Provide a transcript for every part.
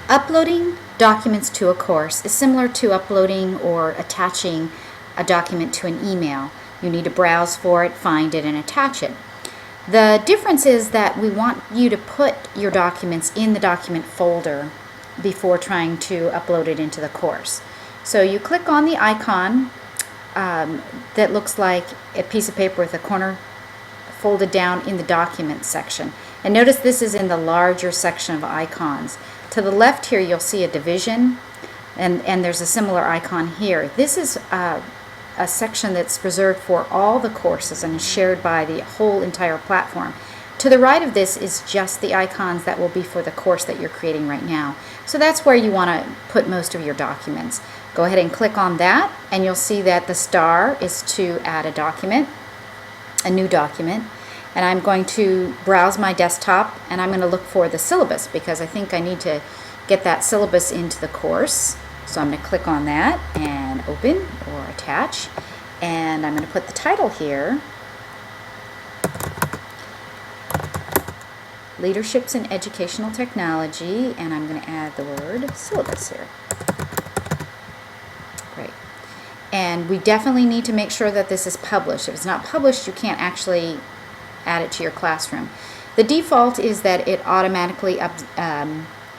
Uploading documents to a course is similar to uploading or attaching a document to an email. You need to browse for it, find it, and attach it. The difference is that we want you to put your documents in the document folder before trying to upload it into the course. So you click on the icon that looks like a piece of paper with a corner folded down in the Documents section. And notice this is in the larger section of icons. To the left here you'll see a division, and there's a similar icon here. This is a section that's reserved for all the courses and is shared by the whole entire platform. To the right of this is just the icons that will be for the course that you're creating right now. So that's where you want to put most of your documents. Go ahead and click on that, and you'll see that the star is to add a document, a new document. And I'm going to browse my desktop, and I'm going to look for the syllabus because I think I need to get that syllabus into the course. So I'm going to click on that and open or attach, and I'm going to put the title here, Leaderships in Educational Technology, and I'm going to add the word syllabus here. Great. And we definitely need to make sure that this is published. If it's not published, you can't actually add it to your classroom. The default is that it automatically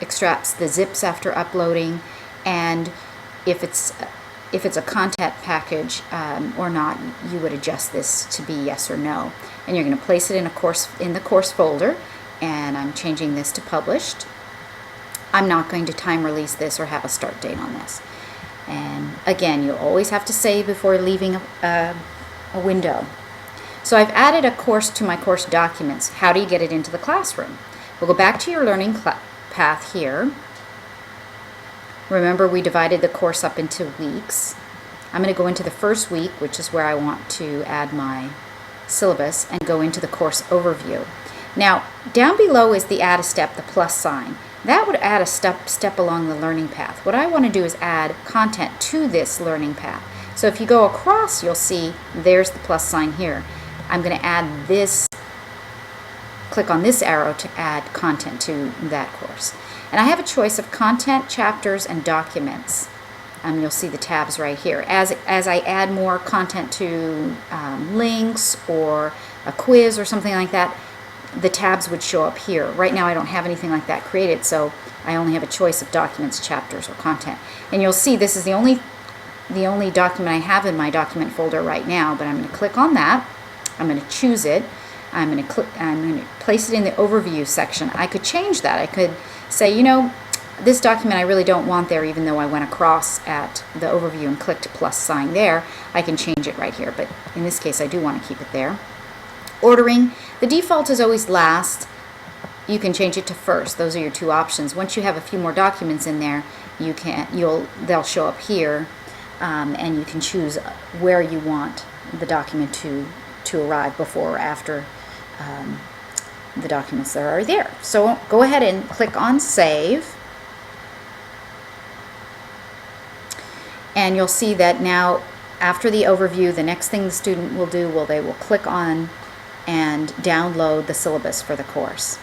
extracts the zips after uploading, and if it's a content package or not, you would adjust this to be yes or no. And you're going to place it in the course folder, and I'm changing this to published. I'm not going to time release this or have a start date on this. And again, you always have to save before leaving a window. So I've added a course to my course documents. How do you get it into the classroom? We'll go back to your learning path here. Remember, we divided the course up into weeks. I'm going to go into the first week, which is where I want to add my syllabus, and go into the course overview. Now, down below is the add a step, the plus sign. That would add a step along the learning path. What I want to do is add content to this learning path. So if you go across, you'll see there's the plus sign here. I'm going to add this, click on this arrow to add content to that course. And I have a choice of content, chapters, and documents. You'll see the tabs right here. As I add more content to links or a quiz or something like that, the tabs would show up here. Right now I don't have anything like that created, so I only have a choice of documents, chapters, or content. And you'll see this is the only document I have in my document folder right now, but I'm going to click on that. I'm going to choose it. I'm going to place it in the overview section. I could change that. I could say, you know, this document I really don't want there, even though I went across at the overview and clicked plus sign there. I can change it right here, but in this case I do want to keep it there. Ordering, the default is always last. You can change it to first. Those are your two options. Once you have a few more documents in there, they'll show up here, and you can choose where you want the document to arrive, before or after the documents that are there. So go ahead and click on Save, and you'll see that now after the overview, the next thing the student will do, they will click on and download the syllabus for the course.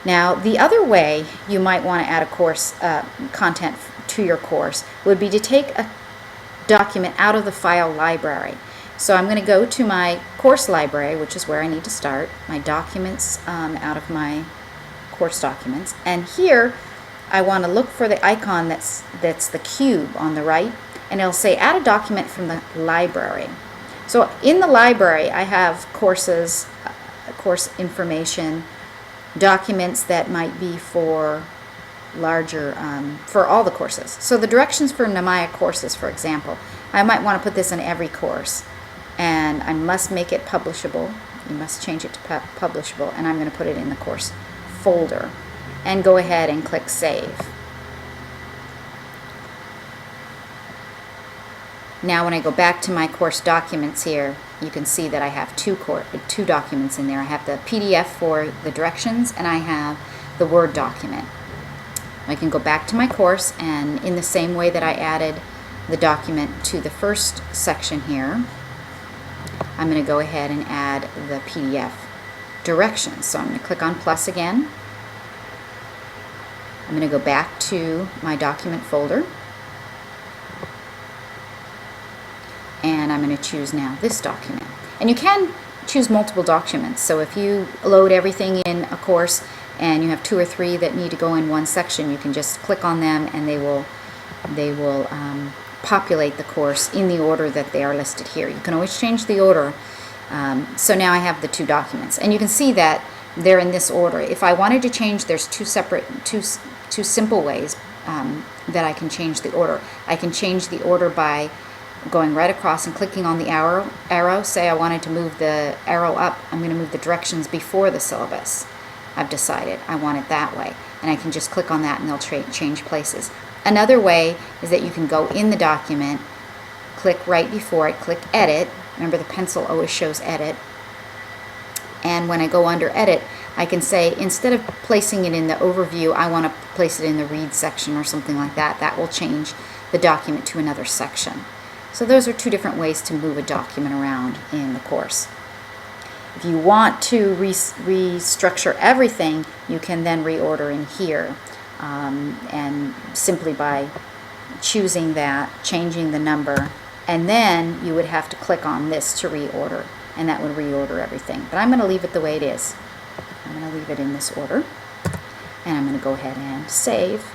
Now, the other way you might want to add a course content to your course would be to take a document out of the file library. So I'm going to go to my course library, which is where I need to start, my documents out of my course documents. And here I want to look for the icon that's the cube on the right, and it'll say add a document from the library. So in the library I have courses, course information, documents that might be for larger, for all the courses. So the directions for Nehemiah courses, for example, I might want to put this in every course, and I must make it publishable. You must change it to publishable, and I'm going to put it in the course folder, and go ahead and click Save. Now when I go back to my course documents here, you can see that I have two documents in there. I have the PDF for the directions, and I have the Word document. I can go back to my course, and in the same way that I added the document to the first section here, I'm going to go ahead and add the PDF directions. So I'm going to click on plus again. I'm I'm going to go back to my document folder, and I'm going to choose now this document. And you can choose multiple documents, so if you load everything in a course and you have 2 or 3 that need to go in one section, you can just click on them and they will populate the course in the order that they are listed here. You can always change the order. So now I have the 2 documents, and you can see that they're in this order. If I wanted to change, there's two simple ways that I can change the order. I can change the order by going right across and clicking on the arrow. Say I wanted to move the arrow up, I'm going to move the directions before the syllabus. I've decided I want it that way, and I can just click on that and they'll change places. Another way is that you can go in the document, click right before it, click edit. Remember, the pencil always shows edit. And when I go under edit, I can say, instead of placing it in the overview, I want to place it in the read section or something like that. That will change the document to another section. So those are 2 different ways to move a document around in the course. If you want to restructure everything, you can then reorder in here. And simply by choosing that, changing the number, and then you would have to click on this to reorder, and that would reorder everything. But I'm going to leave it the way it is. I'm going to leave it in this order, and I'm going to go ahead and save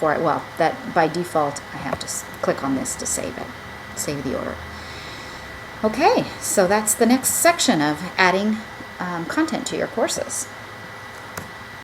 well, that by default I have to click on this to save it, save the order. Okay, so that's the next section of adding content to your courses.